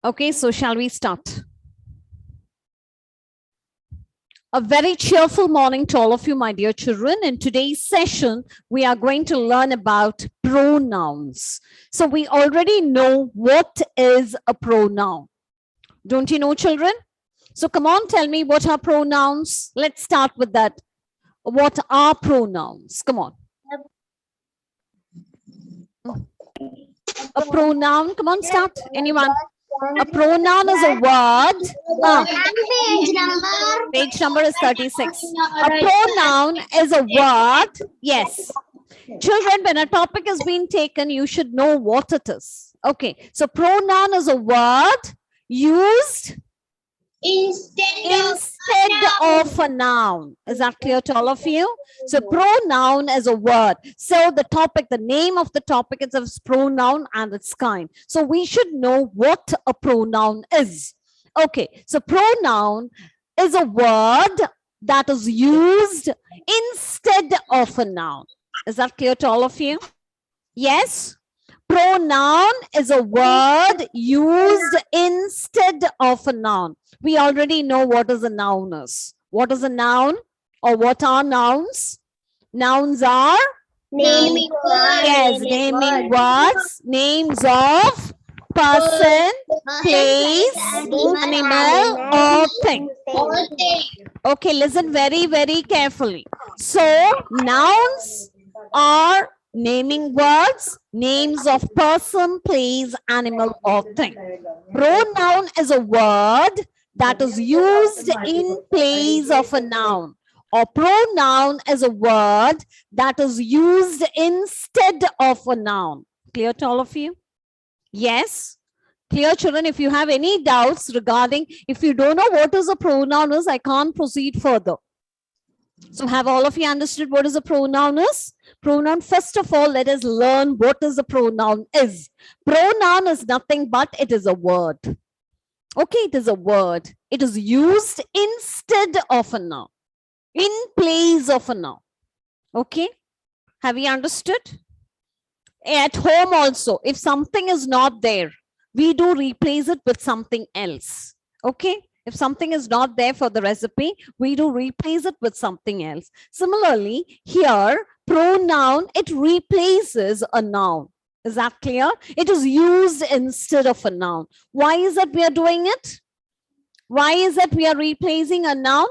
Okay, so shall we start? A very cheerful morning to all of you, my dear children. In today's session, we are going to learn about pronouns. So we already know what is a pronoun. Don't you know, children? So come on, tell me, what are pronouns? Let's start with that. What are pronouns? Come on. A pronoun, come on, start. Anyone? A pronoun is a word. Page number is 36. A pronoun is a word. Yes. Children, when a topic is being taken, you should know what it is. Okay. So pronoun is a word used instead of a noun. Is that clear to all of you? So pronoun is a word. So the topic, the name of the topic is a pronoun and its kind. So we should know what a pronoun is. Okay, so pronoun is a word that is used instead of a noun. Is that clear to all of you? Yes? Pronoun is a word used instead of a noun. We already know what is a noun is. What is a noun or what are nouns? Nouns are? Naming words. Yes, naming words, names of person, place, animal, or thing. Okay, listen very, very carefully. So, nouns are naming words, names of person, place, animal, or thing. Pronoun is a word that is used in place of a noun, or pronoun is a word that is used instead of a noun. Clear to all of you? Yes? Clear, children? If you have any doubts regarding, if you don't know what is a pronoun is, I can't proceed further. So have all of you understood what is a pronoun is? Pronoun, first of all, let us learn what is a pronoun is. Pronoun is nothing but it is a word. Okay, it is a word. It is used instead of a noun, in place of a noun. Okay, have you understood? At home also, if something is not there, we do replace it with something else. Okay, if something is not there for the recipe, we do replace it with something else. Similarly, here, pronoun, it replaces a noun. Is that clear? It is used instead of a noun. Why is it we are doing it? Why is it we are replacing a noun?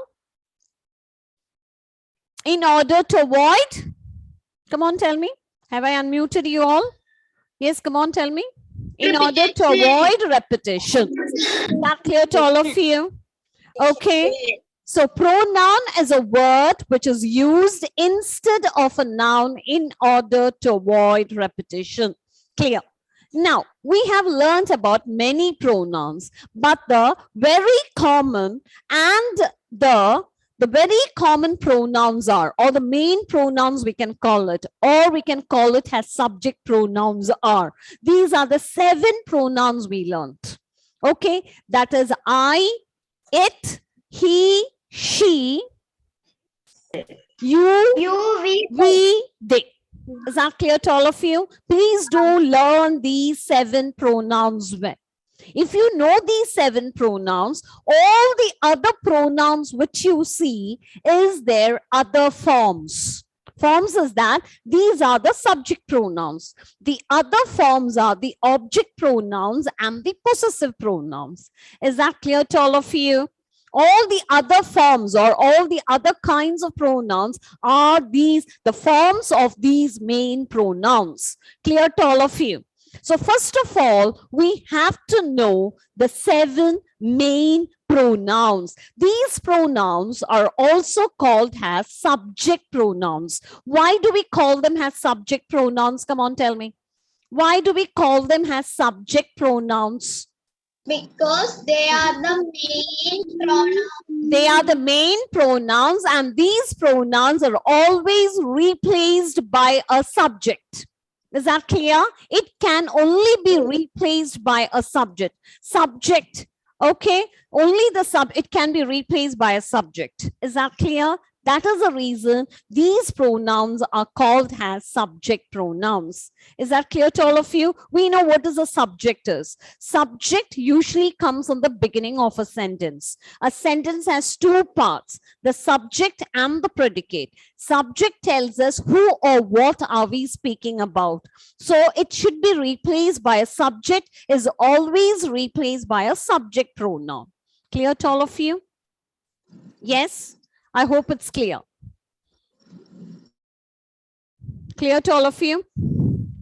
In order to avoid? Come on, tell me. Have I unmuted you all? Yes, come on, tell me. In order to avoid repetition. Is that clear to all of you? Okay. So pronoun is a word which is used instead of a noun in order to avoid repetition. Clear. Now, we have learned about many pronouns, but the very common and the very common pronouns are, or the main pronouns we can call it, or we can call it as subject pronouns are. These are the 7 pronouns we learned. Okay, that is I, it, he, she, you, we, they. Is that clear to all of you? Please do learn these 7 pronouns well. If you know these 7 pronouns, all the other pronouns which you see is their other forms. Forms is that these are the subject pronouns. The other forms are the object pronouns and the possessive pronouns. Is that clear to all of you? All the other forms or all the other kinds of pronouns are the forms of these main pronouns. Clear to all of you? So first of all, we have to know the 7 main pronouns. These pronouns are also called as subject pronouns. Why do we call them as subject pronouns? Come on, tell me. Why do we call them as subject pronouns? Because they are the main pronouns. They are the main pronouns, and these pronouns are always replaced by a subject. Is that clear? It can only be replaced by a subject. Subject, okay? Only the it can be replaced by a subject. Is that clear? That is the reason these pronouns are called as subject pronouns. Is that clear to all of you? We know what is a subject is. Subject usually comes on the beginning of a sentence. A sentence has two parts, the subject and the predicate. Subject tells us who or what are we speaking about. So it should be replaced by a subject, is always replaced by a subject pronoun. Clear to all of you? Yes? I hope it's clear. Clear to all of you?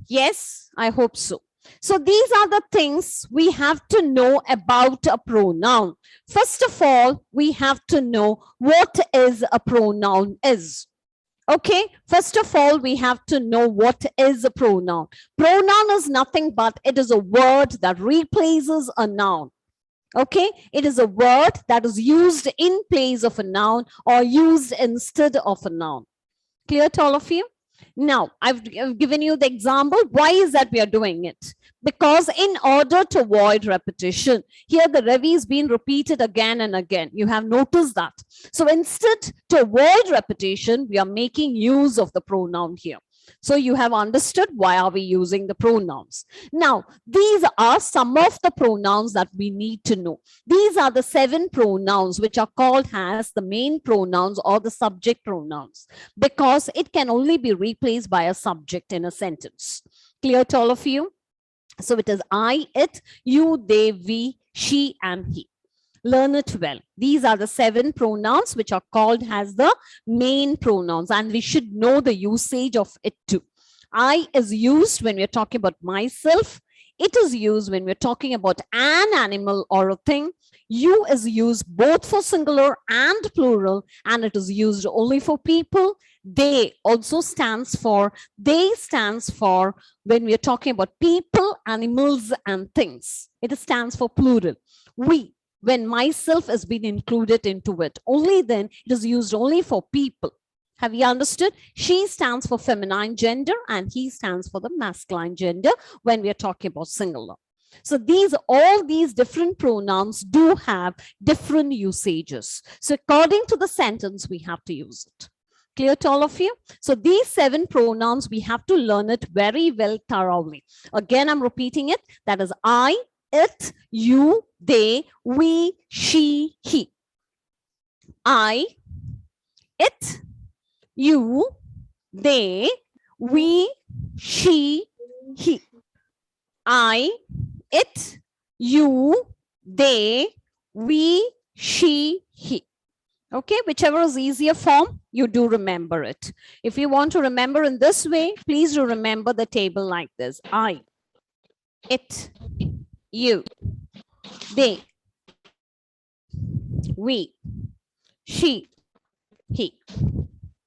Yes, I hope so. So these are the things we have to know about a pronoun. First of all, we have to know what is a pronoun is. Okay, first of all, we have to know what is a pronoun. Pronoun is nothing but it is a word that replaces a noun. Okay, it is a word that is used in place of a noun or used instead of a noun. Clear to all of you? Now, I've given you the example. Why is that we are doing it? Because in order to avoid repetition, here the Ravi is being repeated again and again. You have noticed that. So instead, to avoid repetition, we are making use of the pronoun here. So you have understood why are we using the pronouns. Now, these are some of the pronouns that we need to know. These are the 7 pronouns which are called as the main pronouns or the subject pronouns, because it can only be replaced by a subject in a sentence. Clear to all of you? So it is I, it, you, they, we, she, and he. Learn it well. These are the 7 pronouns which are called as the main pronouns, and we should know the usage of it too. I is used when we're talking about myself. It is used when we're talking about an animal or a thing. You is used both for singular and plural, and it is used only for people. They also stands for when we're talking about people, animals, and things. It stands for plural. We, when myself has been included into it, only then it is used only for people. Have you understood? She stands for feminine gender and he stands for the masculine gender when we are talking about singular. So all these different pronouns do have different usages. So according to the sentence, we have to use it. Clear to all of you? So these 7 pronouns, we have to learn it very well thoroughly. Again, I'm repeating it. That is I, it, you, they, we, she, he. I, it, you, they, we, she, he. I, it, you, they, we, she, he. Okay, whichever is easier form, you do remember it. If you want to remember in this way, please do remember the table like this. I, it, you, they, we, she, he.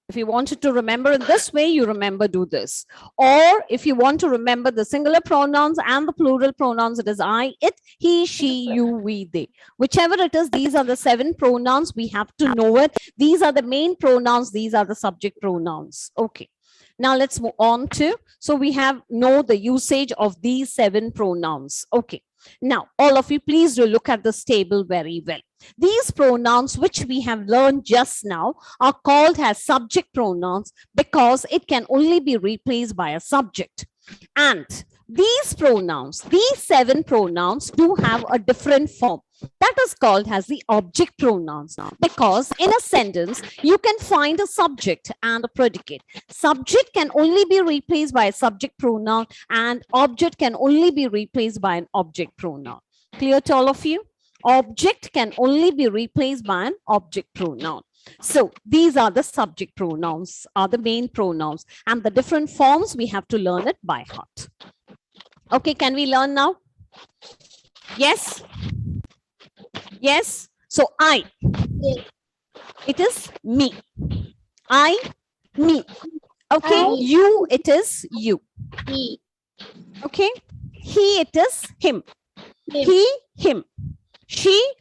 If you wanted to remember in this way, you remember, do this. Or if you want to remember the singular pronouns and the plural pronouns, it is I, it, he, she, you, we, they. Whichever it is, these are the 7 pronouns. We have to know it. These are the main pronouns. These are the subject pronouns. Okay. Now let's move on to, so we know the usage of these 7 pronouns. Okay. Now, all of you, please do look at this table very well. These pronouns which we have learned just now are called as subject pronouns because it can only be replaced by a subject. And these pronouns, these 7 pronouns do have a different form. That is called as the object pronouns, because in a sentence, you can find a subject and a predicate. Subject can only be replaced by a subject pronoun and object can only be replaced by an object pronoun. Clear to all of you? Object can only be replaced by an object pronoun. So these are the subject pronouns, are the main pronouns, and the different forms we have to learn it by heart. Okay, can we learn now? Yes? Yes? So I, it is me. I, me. Okay, you, it is you. Okay, he, it is him. He, him. She,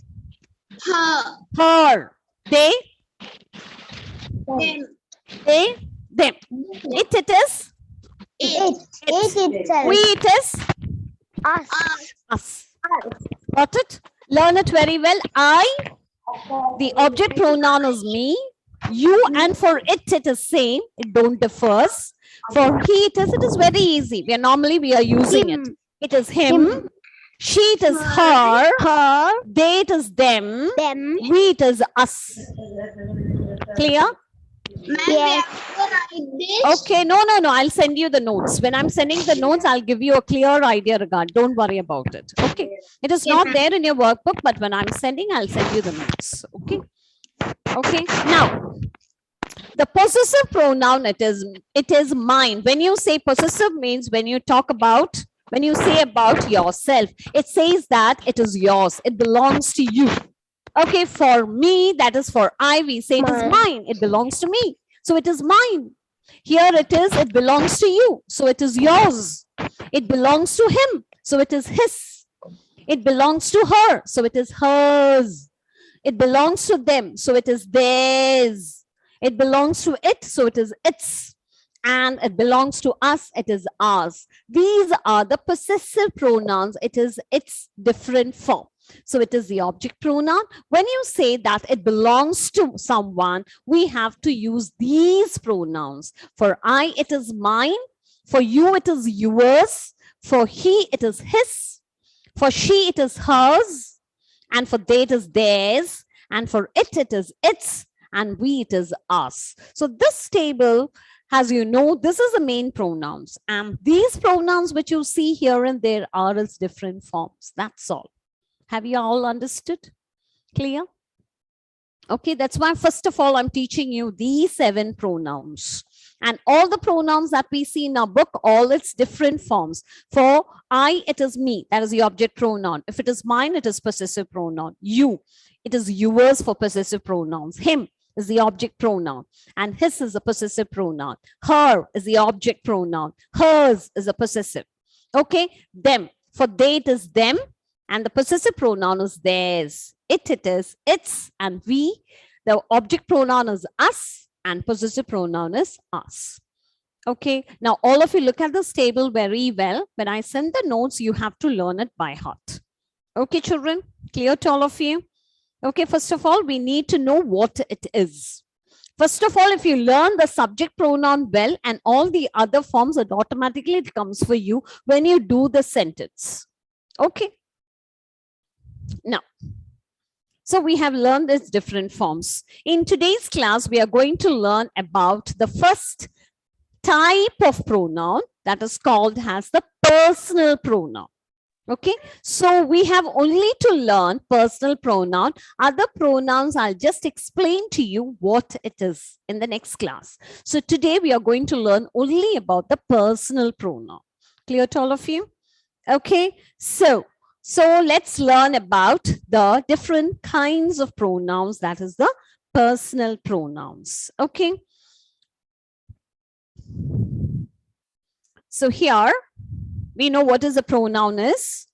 her. They, them. It is It. we, it is us. Got it? Learn it very well. I, the object pronoun is me. You and for it is same. It don't differs. For he, it is very easy. We are using it. It is him. She, it is her. They, it is them. We, it is us. Clear? Ma'am, we Yes. have to write this. Okay, no. I'll send you the notes. When I'm sending the notes, I'll give you a clear idea regard. Don't worry about it. Okay. It is Okay, not ma'am. there in your workbook, but when I'm sending, I'll send you the notes. Okay. Okay. Now, the possessive pronoun, it is mine. When you say possessive means when you say about yourself, it says that it is yours. It belongs to you. Okay, for me, that is for I, we say it is Mine. mine. It belongs to me. So it is mine. Here it belongs to you. So it is yours. It belongs to him. So it is his. It belongs to her. So it is hers. It belongs to them. So it is theirs. It belongs to it. So it is its. And it belongs to us. It is ours. These are the possessive pronouns. It is its different form. So it is the object pronoun. When you say that it belongs to someone, we have to use these pronouns. For I, it is mine. For you, it is yours. For he, it is his. For she, it is hers. And for they, it is theirs. And for it is its. And we, it is us. So this table, as you know, this is the main pronouns. And these pronouns which you see here and there are its different forms. That's all. Have you all understood? Clear? Okay, that's why first of all, I'm teaching you these 7 pronouns. And all the pronouns that we see in our book, all its different forms. For I, it is me. That is the object pronoun. If it is mine, it is possessive pronoun. You, it is yours for possessive pronouns. Him is the object pronoun. And his is a possessive pronoun. Her is the object pronoun. Hers is a possessive. Okay, them. For they, it is them. And the possessive pronoun is theirs. It is its, and we. The object pronoun is us, and possessive pronoun is us. Okay, now all of you look at this table very well. When I send the notes, you have to learn it by heart. Okay, children, clear to all of you? Okay, first of all, we need to know what it is. First of all, if you learn the subject pronoun well and all the other forms, it automatically comes for you when you do the sentence. Okay. Now, so we have learned these different forms. In today's class, we are going to learn about the first type of pronoun that is called as the personal pronoun. Okay, so we have only to learn personal pronoun. Other pronouns, I'll just explain to you what it is in the next class. So today we are going to learn only about the personal pronoun. Clear to all of you? Okay, so let's learn about the different kinds of pronouns, that is the personal pronouns. Okay. So here we know what is a pronoun is.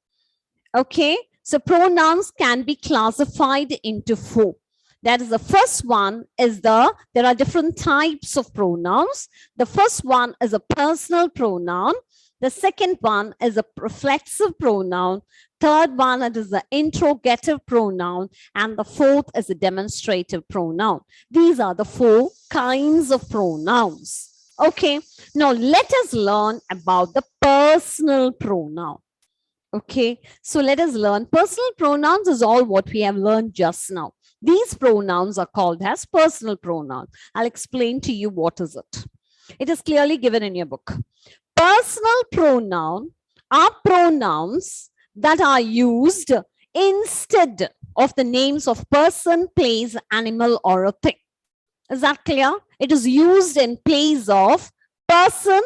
Okay. So pronouns can be classified into 4. That is, the first one is there are different types of pronouns. The first one is a personal pronoun. The second one is a reflexive pronoun. Third one, it is the interrogative pronoun. And the fourth is a demonstrative pronoun. These are the 4 kinds of pronouns. Okay, now let us learn about the personal pronoun. Okay, so let us learn. Personal pronouns is all what we have learned just now. These pronouns are called as personal pronouns. I'll explain to you what is it. It is clearly given in your book. Personal pronoun are pronouns that are used instead of the names of person, place, animal, or a thing. Is that clear? It is used in place of person,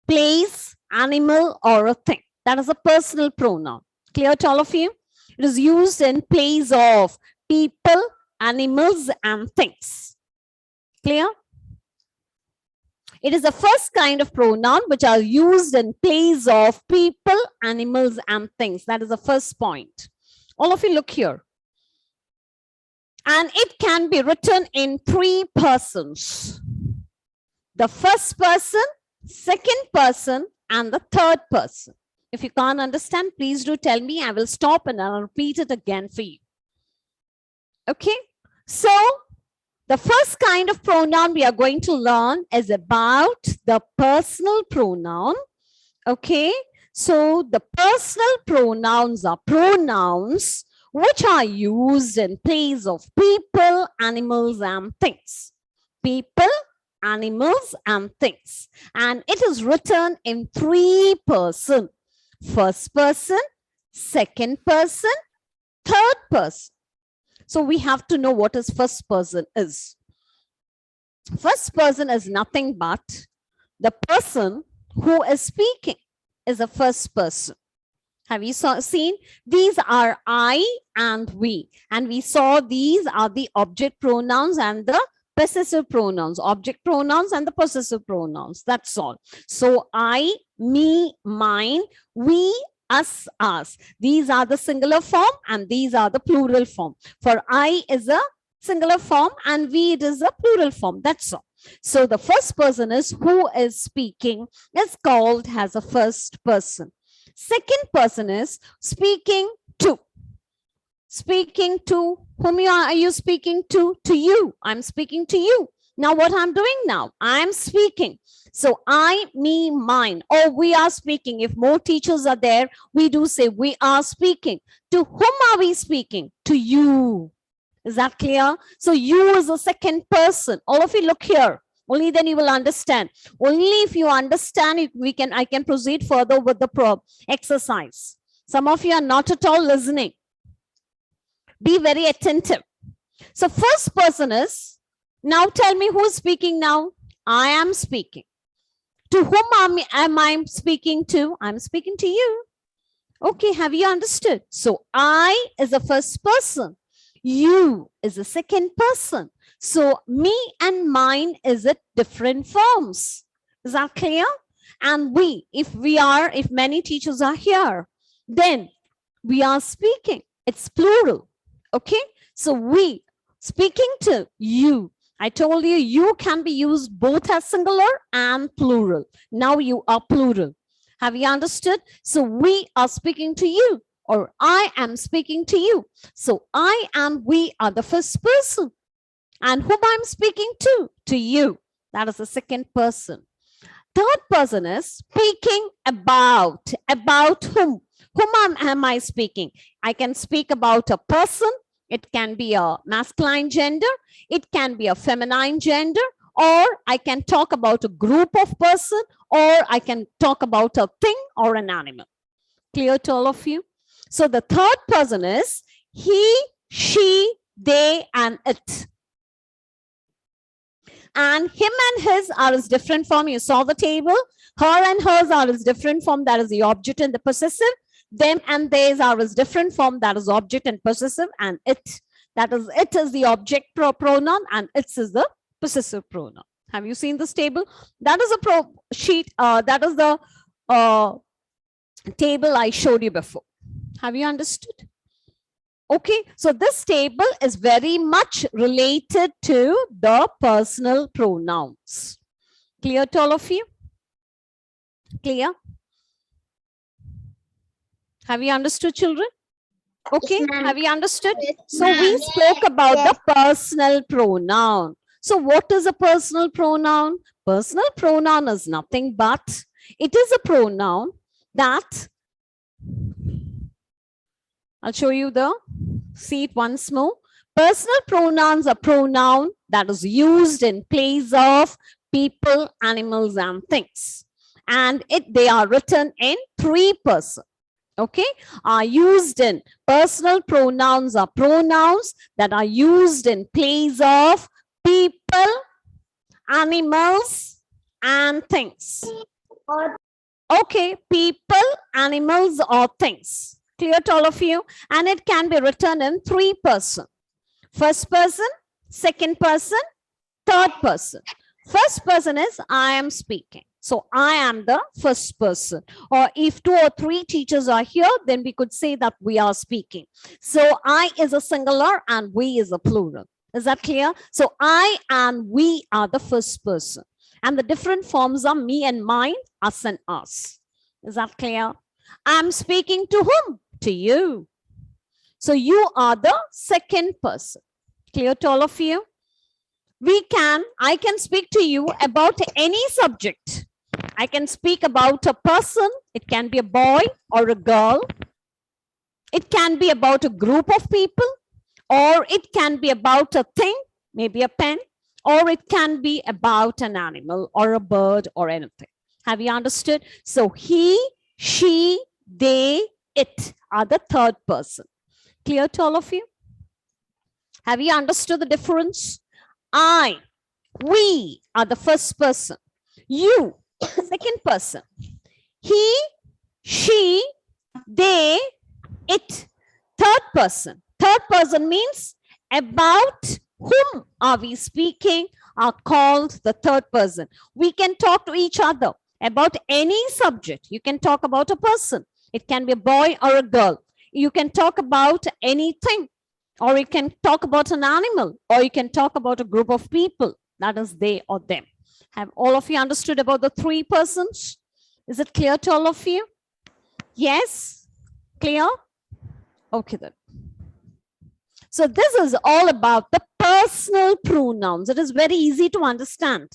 place, animal, or a thing. That is a personal pronoun. Clear to all of you? It is used in place of people, animals, and things. Clear? It is the first kind of pronoun which are used in place of people, animals, and things. That is the first point. All of you look here. And it can be written in 3 persons. The first person, second person, and the third person. If you can't understand, please do tell me. I will stop and I'll repeat it again for you. Okay. So The first kind of pronoun we are going to learn is about the personal pronoun. Okay, so the personal pronouns are pronouns which are used in place of people, animals, and things. People, animals, and things. And it is written in 3 person. First person, second person, third person. So we have to know what is first person is. First person is nothing but the person who is speaking is the first person. Have you seen? These are I and we. And we saw these are the object pronouns and the possessive pronouns. Object pronouns and the possessive pronouns. That's all. So I, me, mine, we, us, us. These are the singular form and these are the plural form. For I is a singular form and we it is a plural form. That's all. So the first person is who is speaking is called as a first person. Second person is speaking to. Speaking to whom are you speaking to? To you. I'm speaking to you. Now what I'm doing now? I'm speaking. So I, me, mine, or we are speaking. If more teachers are there, we do say we are speaking. To whom are we speaking? To you. Is that clear? So you is the second person. All of you look here. Only then you will understand. Only if you understand, I can proceed further with the exercise. Some of you are not at all listening. Be very attentive. So first person is, now tell me who is speaking now. I am speaking. To whom am I speaking to? I'm speaking to you. Okay, have you understood? So I is the first person. You is the second person. So me and mine is at different forms. Is that clear? And we, if many teachers are here, then we are speaking. It's plural. Okay. So we speaking to you. I told you, you can be used both as singular and plural. Now you are plural. Have you understood? So we are speaking to you, or I am speaking to you. So I and we are the first person. And whom I'm speaking to you. That is the second person. Third person is speaking about. About whom? Whom am I speaking? I can speak about a person. It can be a masculine gender. It can be a feminine gender. Or I can talk about a group of person. Or I can talk about a thing or an animal. Clear to all of you? So the third person is he, she, they, and it. And him and his are as different form. You saw the table. Her and hers are as different form. That is the object and the possessive. Them and theirs are as different form. That is object and possessive. And it. That is, it is the object pronoun and it is the possessive pronoun. Have you seen this table? That is a sheet. That is the table I showed you before. Have you understood? Okay, so this table is very much related to the personal pronouns. Clear to all of you? Clear? Have you understood, children? Okay, Yes, have you understood? Yes, So we spoke about the personal pronoun. So what is a personal pronoun? Personal pronoun is nothing but it is a pronoun that, I'll show you the seat once more. Personal pronouns are pronoun that is used in place of people, animals, and things. And they are written in 3 person. Okay, are used in personal pronouns are pronouns that are used in place of people, animals, and things. Okay, people, animals, or things. Clear to all of you? And it can be written in 3 person. First person, second person, third person. First person is I am speaking. So I am the first person. Or if 2 or 3 teachers are here, then we could say that we are speaking. So I is a singular and we is a plural. Is that clear? So I and we are the first person. And the different forms are me and mine, us and us. Is that clear? I'm speaking to whom? To you. So you are the second person. Clear to all of you? I can speak to you about any subject. I can speak about a person. It can be a boy or a girl. It can be about a group of people, or it can be about a thing, maybe a pen, or it can be about an animal or a bird or anything. Have you understood? So he, she, they, it are the third person. Clear to all of you? Have you understood the difference? I, we are the first person. You, second person. He, she, they, it, third person. Third person means about whom are we speaking are called the third person. We can talk to each other about any subject. You can talk about a person. It can be a boy or a girl. You can talk about anything, or you can talk about an animal, or you can talk about a group of people. That is they or them. Have all of you understood about the three persons? Is it clear to all of you? Yes? Clear? Okay then. So this is all about the personal pronouns. It is very easy to understand.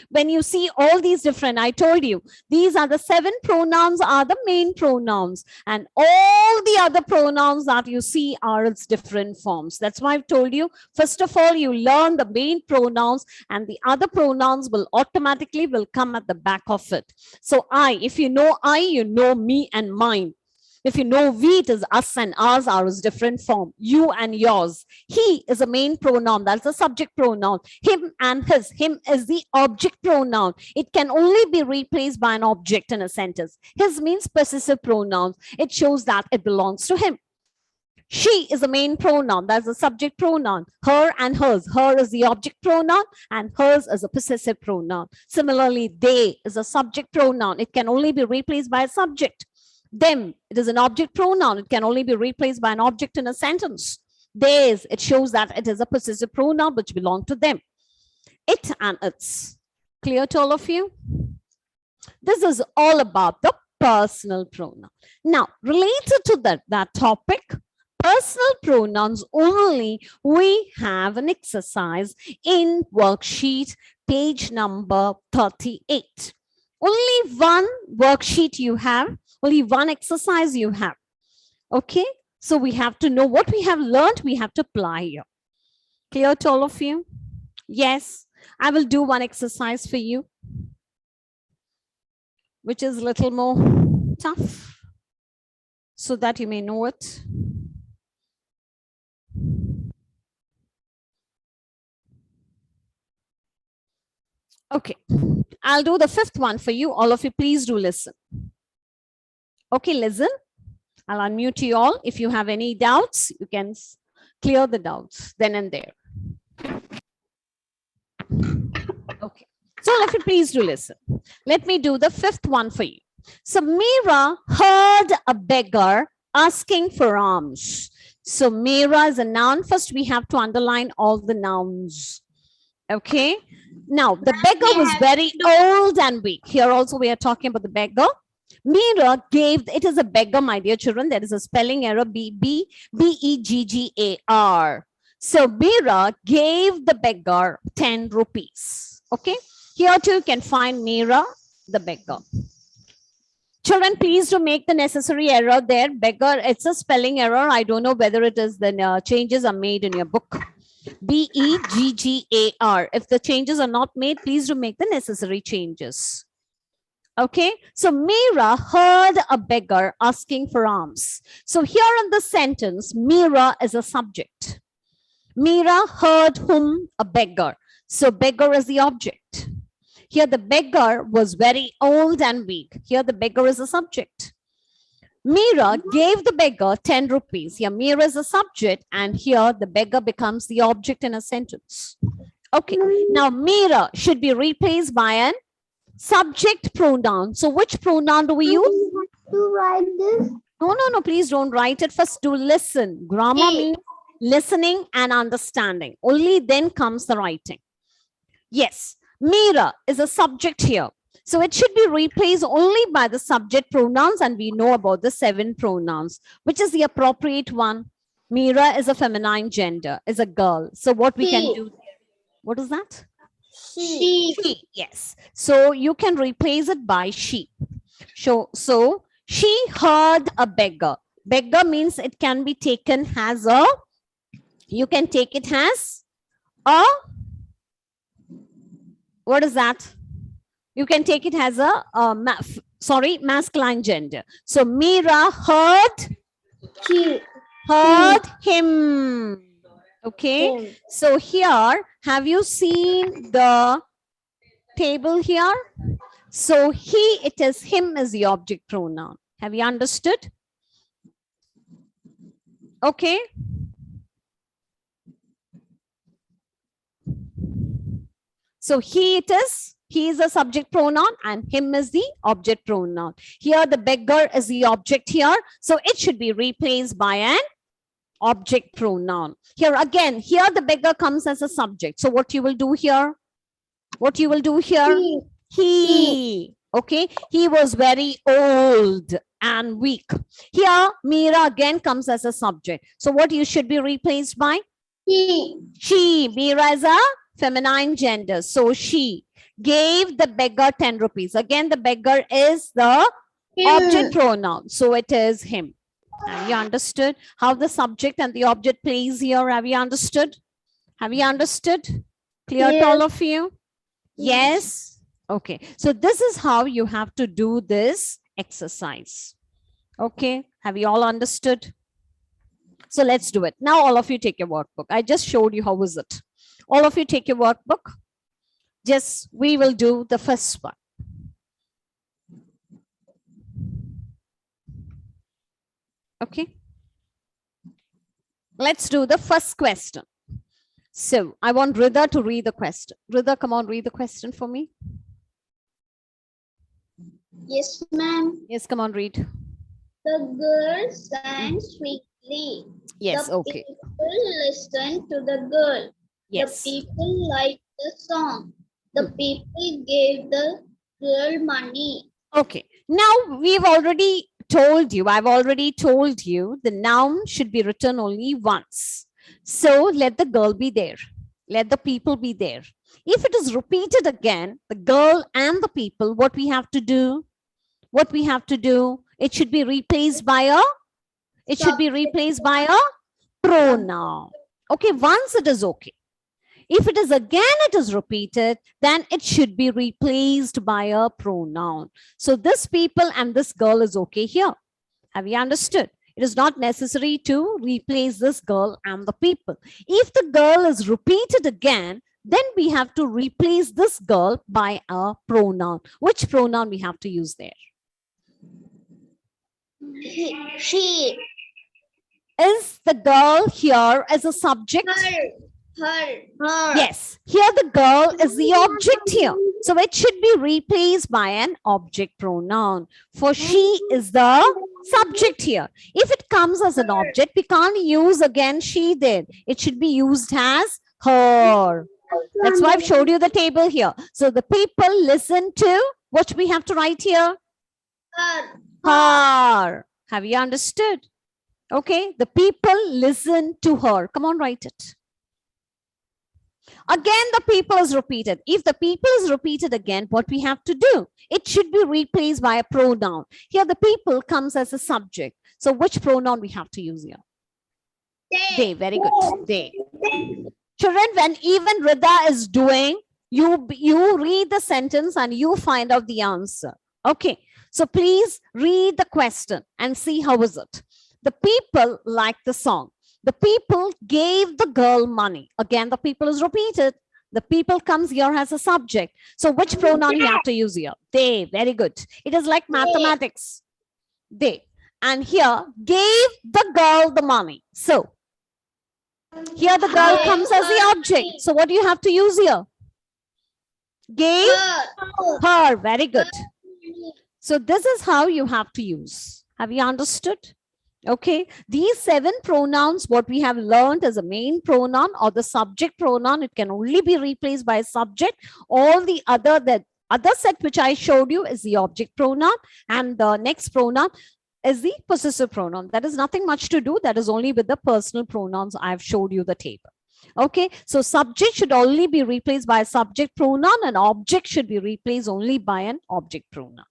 When you see all these different, I told you, these are the 7 pronouns are the main pronouns, and all the other pronouns that you see are its different forms. That's why I've told you, first of all, you learn the main pronouns, and the other pronouns will automatically come at the back of it. So if you know I, you know me and mine. If you know we, it is us and ours are its different form. You and yours. He is a main pronoun. That's a subject pronoun. Him and his. Him is the object pronoun. It can only be replaced by an object in a sentence. His means possessive pronoun. It shows that it belongs to him. She is a main pronoun. That's a subject pronoun. Her and hers. Her is the object pronoun and hers is a possessive pronoun. Similarly, they is a subject pronoun. It can only be replaced by a subject. Them, it is an object pronoun. It can only be replaced by an object in a sentence. Theirs, it shows that it is a possessive pronoun which belongs to them. It and its. Clear to all of you? This is all about the personal pronoun. Now, related to that topic, personal pronouns only, we have an exercise in worksheet page number 38. Only one worksheet you have, only one exercise you have. Okay, so we have to know what we have learned, we have to apply here. Clear to all of you? Yes, I will do one exercise for you, which is a little more tough, so that you may know it. Okay, I'll do the 5th one for you. All of you, please do listen. Okay, listen. I'll unmute you all. If you have any doubts, you can clear the doubts then and there. Okay, so all of you, please do listen. Let me do the 5th one for you. So Meera heard a beggar asking for alms. So Meera is a noun. First, we have to underline all the nouns. Okay. Now, the beggar was very old and weak. Here also we are talking about the beggar. Meera gave, it is a beggar, my dear children. There is a spelling error, B-E-G-G-A-R. So Meera gave the beggar 10 rupees. Okay. Here too you can find Meera, the beggar. Children, please do make the necessary error there. Beggar, it's a spelling error. I don't know whether it is the changes are made in your book. B-E-G-G-A-R. If the changes are not made, please do make the necessary changes. Okay, so Meera heard a beggar asking for alms. So here in the sentence, Meera is a subject. Meera heard whom? A beggar. So beggar is the object. Here the beggar was very old and weak. Here the beggar is a subject. Meera gave the beggar 10 rupees. Here Meera is a subject and here the beggar becomes the object in a sentence. Okay, now Meera should be replaced by an subject pronoun. So which pronoun do we use? To write this. No, please don't write it. First do listen. Grammar means listening and understanding. Only then comes the writing. Yes, Meera is a subject here. So it should be replaced only by the subject pronouns, and we know about the 7 pronouns. Which is the appropriate one? Meera is a feminine gender, is a girl. So what we can do? What is that? She. She, yes. So you can replace it by she. So she heard a beggar. Beggar means it can be taken as a, you can take it as a, what is that? You can take it as a, masculine gender. So Mira heard him. Okay. So here, have you seen the table here? So he, it is him is the object pronoun. Have you understood? Okay. So he, it is, he is a subject pronoun and him is the object pronoun. Here the beggar is the object here. So it should be replaced by an object pronoun. Here again, here the beggar comes as a subject. So what you will do here? What you will do here? He. Okay. He was very old and weak. Here Mira again comes as a subject. So what you should be replaced by? She. Mira is a feminine gender. So she gave the beggar 10 rupees. Again, the beggar is the object pronoun. So it is him. Have you understood how the subject and the object plays here? Have you understood? Have you understood? Clear to all of you? Yes. Okay. So this is how you have to do this exercise. Okay. Have you all understood? So let's do it. Now all of you take your workbook. I just showed you how was it. All of you take your workbook. Just we will do the first one. Okay. Let's do the first question. So I want Rida to read the question. Rida, come on, read the question for me. Yes, ma'am. Yes, come on, read. The girl sang sweetly. Yes, The okay. people listened to the girl. Yes. The people liked the song. The people gave the girl money. Okay. Now we've already told you, I've already told you the noun should be written only once. So let the girl be there. Let the people be there. If it is repeated again, the girl and the people, what we have to do? What we have to do? It should be replaced by a, it should be replaced by a pronoun. Okay, once it is okay. If it is again, it is repeated, then it should be replaced by a pronoun. So this people and this girl is okay here. Have you understood? It is not necessary to replace this girl and the people. If the girl is repeated again, then we have to replace this girl by a pronoun. Which pronoun we have to use there? She. Is the girl here as a subject? Her. Yes, here the girl is the object here. So it should be replaced by an object pronoun. For she is the subject here. If it comes as an object, we can't use again she there. It should be used as her. That's why I've showed you the table here. So the people listen to, what we have to write here? Her. Have you understood? Okay, the people listen to her. Come on, write it. Again, the people is repeated. If the people is repeated again, what we have to do? It should be replaced by a pronoun. Here, the people comes as a subject. So which pronoun we have to use here? They. Very good. They. Children, when even Rida is doing, you read the sentence and you find out the answer. Okay. So please read the question and see how is it. The people like the song. The people gave the girl money. Again, the people is repeated. The people comes here as a subject. So which pronoun you have to use here? They. Very good. It is like mathematics. They. And here, gave the girl the money. So here the girl comes as the object. So what do you have to use here? Gave her. Very good. So this is how you have to use. Have you understood? Okay, these 7 pronouns, what we have learned as a main pronoun or the subject pronoun, it can only be replaced by a subject. All the other set which I showed you is the object pronoun, and the next pronoun is the possessive pronoun. That is nothing much to do. That is only with the personal pronouns. I have showed you the table. Okay, so subject should only be replaced by a subject pronoun and object should be replaced only by an object pronoun.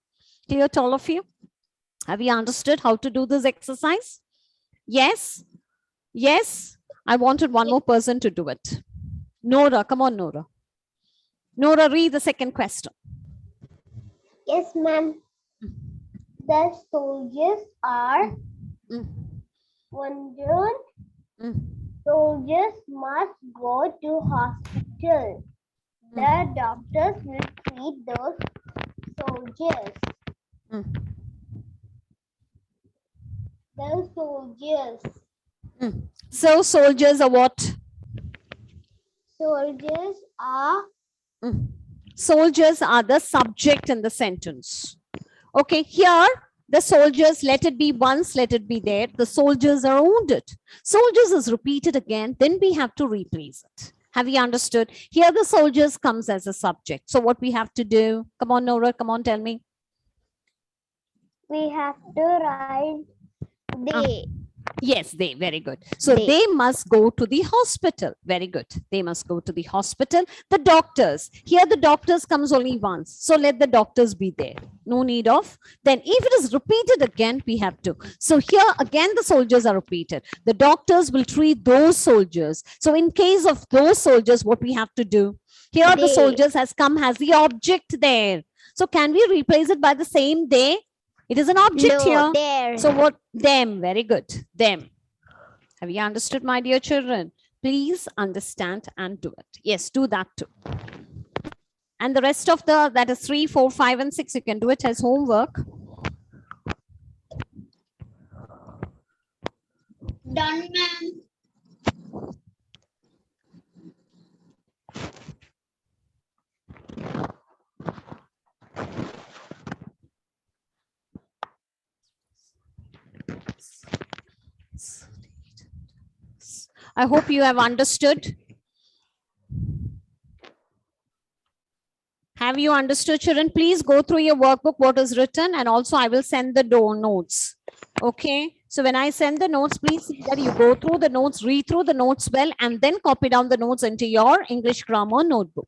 Clear to all of you? Have you understood how to do this exercise? Yes? Yes? I wanted one more person to do it. Nora, come on, Nora. Nora, read the second question. Yes, ma'am. The soldiers are Mm, wounded. mm, Soldiers must go to hospital. The doctors will treat those soldiers. mm, The soldiers. mm. So soldiers are what? Soldiers are Mm. Soldiers are the subject in the sentence. Okay, here the soldiers, let it be once, let it be there. The soldiers are wounded. Soldiers is repeated again, then we have to replace it. Have you understood? Here the soldiers comes as a subject. So what we have to do? Come on, Nora, come on, tell me. we have to write they. Yes, they, very good. So They. they must go to the hospital. Very good. They must go to the hospital. The doctors, here the doctors comes only once. So let the doctors be there. No need of, then if it is repeated again, we have to. So here again, the soldiers are repeated. The doctors will treat those soldiers. So in case of those soldiers, what we have to do? Here the They. soldiers has come, has the object there. So can we replace it by the same they? It is an object here. There. So what? Them. Very good. Them. Have you understood, my dear children? Please understand and do it. Yes, do that too. And the rest of the, that is 3, 4, 5, and 6, you can do it as homework. Done, ma'am. I hope you have understood. Have you understood, children? Please go through your workbook, what is written, and also I will send the notes. Okay. So when I send the notes, please see that you go through the notes, read through the notes well, and then copy down the notes into your English grammar notebook.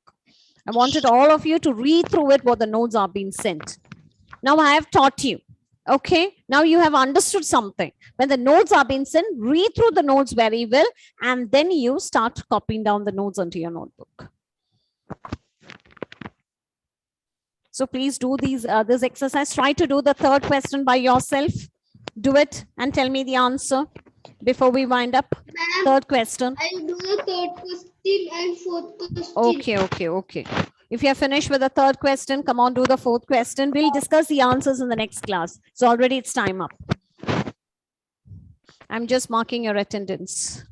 I wanted all of you to read through it, what the notes are being sent. Now I have taught you. Okay. Now you have understood something. When the notes are being sent, read through the notes very well, and then you start copying down the notes onto your notebook. So please do this exercise. Try to do the third question by yourself. Do it and tell me the answer before we wind up. Third question. I'll do the third question and fourth question. Okay. If you are finished with the third question, come on, do the fourth question. We'll discuss the answers in the next class. So already it's time up. I'm just marking your attendance.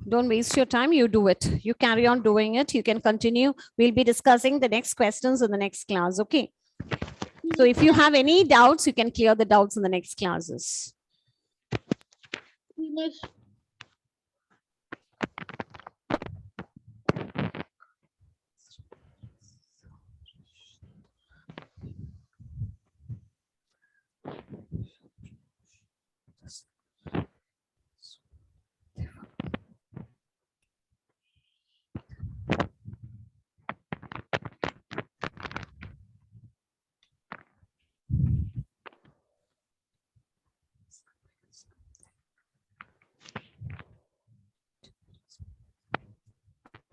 Don't waste your time. You do it. You carry on doing it. You can continue. We'll be discussing the next questions in the next class. Okay. So if you have any doubts, you can clear the doubts in the next classes.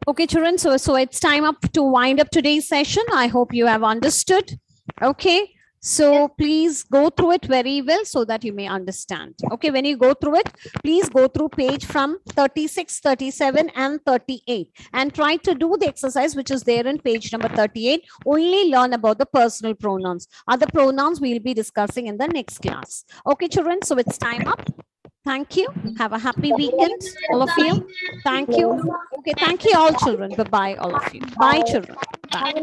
Okay, children, so it's time up to wind up today's session. I hope you have understood. Okay, so please go through it very well so that you may understand. Okay, when you go through it, please go through page from 36, 37, and 38 and try to do the exercise which is there in page number 38. Only learn about the personal pronouns. Other pronouns we'll be discussing in the next class. Okay, children, so it's time up. Thank you. Have a happy weekend, all of you. Thank you. Okay, thank you all children. Bye-bye, all of you. Bye, children. Bye.